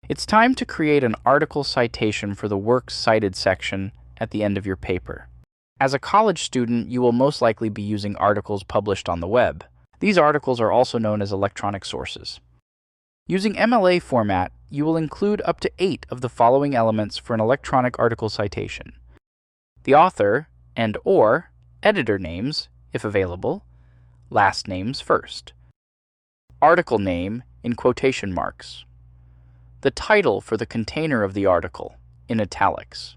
It's time to create an article citation for the Works Cited section at the end of your paper. As a college student, you will most likely be using articles published on the web. These articles are also known as electronic sources. Using MLA format, you will include up to 8 of the following elements for an electronic article citation: the author and/or editor names, if available, last names first, article name in quotation marks, the title for the container of the article in italics.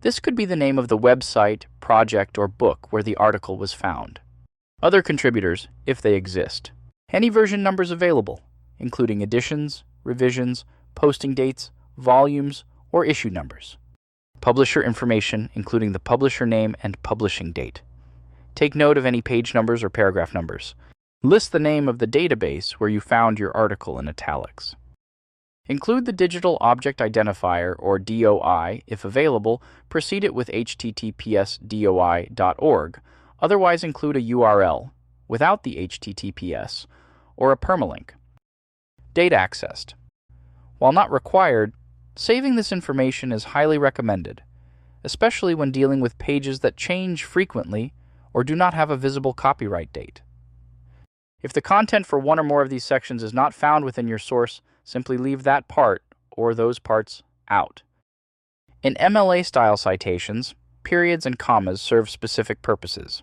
This could be the name of the website, project, or book where the article was found. Other contributors, if they exist. Any version numbers available, including editions, revisions, posting dates, volumes, or issue numbers. Publisher information, including the publisher name and publishing date. Take note of any page numbers or paragraph numbers. List the name of the database where you found your article in italics. Include the digital object identifier, or DOI, if available. Precede it with https://doi.org. Otherwise, include a URL without the HTTPS or a permalink. Date accessed. While not required, saving this information is highly recommended, especially when dealing with pages that change frequently or do not have a visible copyright date. If the content for one or more of these sections is not found within your source, simply leave that part or those parts out. In MLA-style citations, periods and commas serve specific purposes.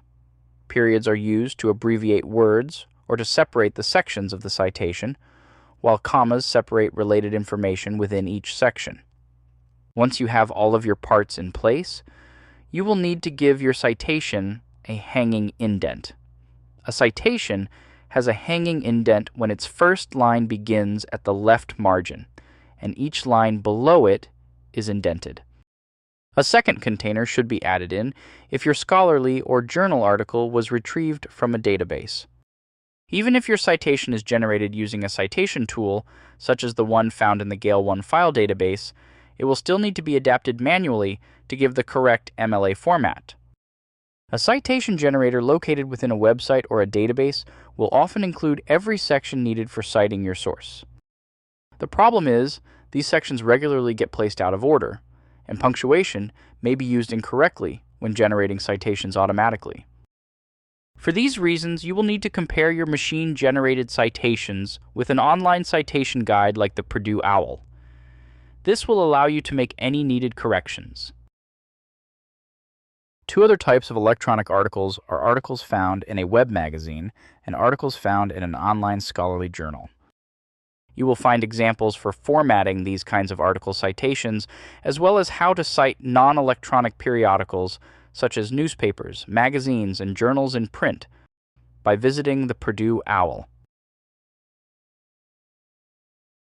Periods are used to abbreviate words or to separate the sections of the citation, while commas separate related information within each section. Once you have all of your parts in place, you will need to give your citation a hanging indent. A citation has a hanging indent when its first line begins at the left margin, and each line below it is indented. A second container should be added in if your scholarly or journal article was retrieved from a database. Even if your citation is generated using a citation tool, such as the one found in the Gale 1 file database, it will still need to be adapted manually to give the correct MLA format. A citation generator located within a website or a database will often include every section needed for citing your source. The problem is, these sections regularly get placed out of order, and punctuation may be used incorrectly when generating citations automatically. For these reasons, you will need to compare your machine-generated citations with an online citation guide like the Purdue OWL. This will allow you to make any needed corrections. Two other types of electronic articles are articles found in a web magazine and articles found in an online scholarly journal. You will find examples for formatting these kinds of article citations, as well as how to cite non-electronic periodicals such as newspapers, magazines, and journals in print by visiting the Purdue OWL.